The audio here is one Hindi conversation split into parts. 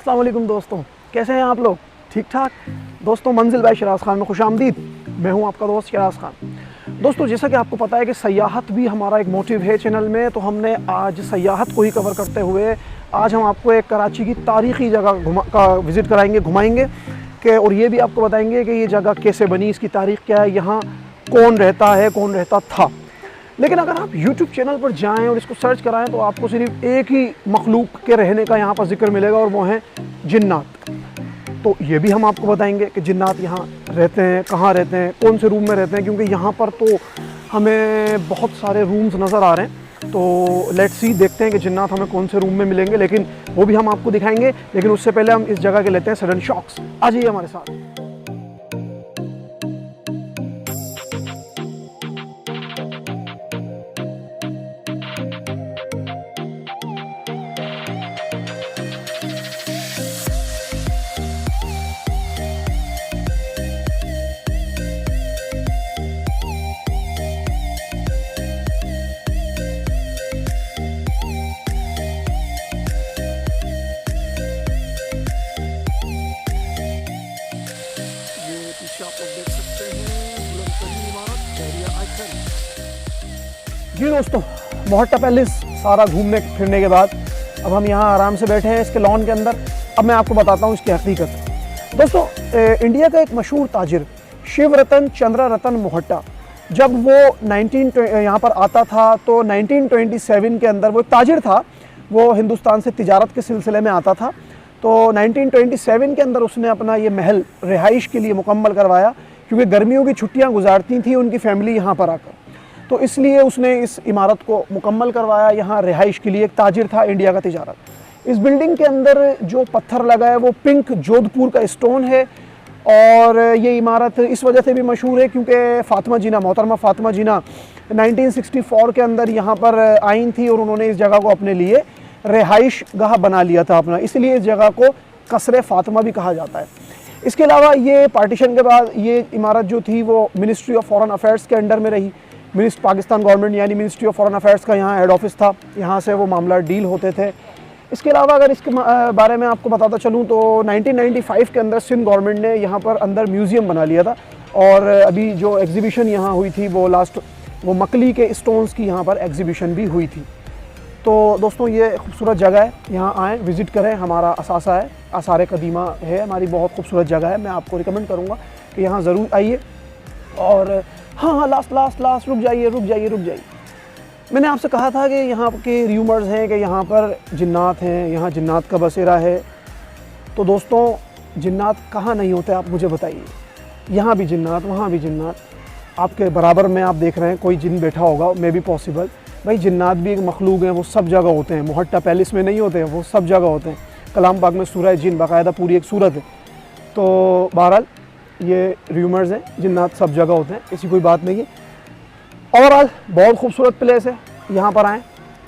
अस्सलाम वालेकुम दोस्तों, कैसे हैं आप लोग? ठीक ठाक दोस्तों। मंजिल बाय शराज खान में खुशामदीद। मैं हूं आपका दोस्त शराज खान। दोस्तों, जैसा कि आपको पता है कि सयाहत भी हमारा एक मोटिव है चैनल में, तो हमने आज सयाहत को ही कवर करते हुए आज हम आपको एक कराची की तारीख़ी जगह का विज़िट कराएंगे, घुमाएंगे कि और ये भी आपको बताएंगे कि ये जगह कैसे बनी, इसकी तारीख़ क्या है, यहाँ कौन रहता है, कौन रहता था। लेकिन अगर आप YouTube चैनल पर जाएं और इसको सर्च कराएं तो आपको सिर्फ एक ही मखलूक के रहने का यहाँ पर जिक्र मिलेगा और वो हैं जिन्नात। तो ये भी हम आपको बताएंगे कि जिन्नात यहाँ रहते हैं, कहाँ रहते हैं, कौन से रूम में रहते हैं, क्योंकि यहाँ पर तो हमें बहुत सारे रूम्स नज़र आ रहे हैं। तो लेट्स सी, देखते हैं कि जिन्नात हमें कौन से रूम में मिलेंगे, लेकिन वो भी हम आपको दिखाएंगे। लेकिन उससे पहले हम इस जगह के लेते हैं सडन शॉक्स। आ जाइए हमारे साथ। जी दोस्तों, मोहट्टा पैलेस सारा घूमने फिरने के बाद अब हम यहाँ आराम से बैठे हैं इसके लॉन के अंदर। अब मैं आपको बताता हूँ इसकी हकीकत। दोस्तों, इंडिया का एक मशहूर ताजिर शिव रतन चंद्र रतन मोहट्टा, जब वो यहाँ पर आता था तो 1927 के अंदर, वो एक ताजिर था, वो हिंदुस्तान से तिजारत के सिलसिले में आता था। तो 1927 के अंदर उसने अपना ये महल रिहाइश के लिए मुकम्मल करवाया, क्योंकि गर्मियों की छुट्टियाँ गुजारती थी उनकी फैमिली यहाँ पर आकर। तो इसलिए उसने इस इमारत को मुकम्मल करवाया यहाँ रिहाइश के लिए। एक ताजिर था इंडिया का तिजारत। इस बिल्डिंग के अंदर जो पत्थर लगा है वो पिंक जोधपुर का स्टोन है। और ये इमारत इस वजह से भी मशहूर है क्योंकि फ़ातिमा जीना, मोहतरमा फ़ातिमा जीना 1964 के अंदर यहाँ पर आई थी और उन्होंने इस जगह को अपने लिए रिहाइश गाह बना लिया था अपना, इसलिए इस जगह को कसरे फ़ातिमा भी कहा जाता है। इसके अलावा ये पार्टीशन के बाद ये इमारत जो थी वो मिनिस्ट्री ऑफ फॉरेन अफेयर्स के अंडर में रही। पाकिस्तान गवर्नमेंट यानी मिनिस्ट्री ऑफ फॉरेन अफेयर्स का यहाँ हेड ऑफिस था, यहाँ से वो मामला डील होते थे। इसके अलावा अगर इसके बारे में आपको बताता चलूँ तो 1995 के अंदर सिंध गवर्नमेंट ने यहाँ पर अंदर म्यूज़ियम बना लिया था। और अभी जो एग्ज़िबिशन यहाँ हुई थी वो मकली के स्टोन्स की यहाँ पर एग्ज़िबिशन भी हुई थी। तो दोस्तों, ये खूबसूरत जगह है, यहाँ आएँ, विज़िट करें। हमारा असासा है, आसार कदीमा है, हमारी बहुत खूबसूरत जगह है। मैं आपको रिकमेंड करूँगा कि यहाँ ज़रूर आइए। और हाँ, लास्ट रुक जाइए। मैंने आपसे कहा था कि यहाँ के र्यूमर्स हैं कि यहाँ पर जिन्नात हैं, यहाँ जिन्नात का बसेरा है। तो दोस्तों, जिन्नात कहाँ नहीं होते आप मुझे बताइए। यहाँ भी जिन्नात, वहाँ भी जिन्नात। आपके बराबर में आप देख रहे हैं कोई जिन बैठा होगा, मे बी पॉसिबल। भाई, जिन्नात भी एक मखलूक हैं, वो सब जगह होते हैं। मोहट्टा पैलेस में नहीं होते हैं, वो सब जगह होते हैं। कलाम पाक में सूरह जिन बाकायदा पूरी एक सूरत है। तो बहरहाल ये र्यूमर्स हैं, जिन्नात सब जगह होते हैं, ऐसी कोई बात नहीं है। ओवरऑल बहुत खूबसूरत प्लेस है, यहाँ पर आएँ,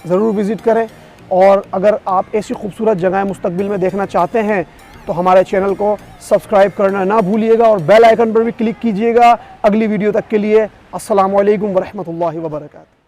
ज़रूर विज़िट करें। और अगर आप ऐसी खूबसूरत जगहें मुस्तकबिल में देखना चाहते हैं तो हमारे चैनल को सब्सक्राइब करना ना भूलिएगा और बेल आइकन पर भी क्लिक कीजिएगा। अगली वीडियो तक के लिए अस्सलामु अलैकुम वरहमतुल्लाहि वबरकातुहू।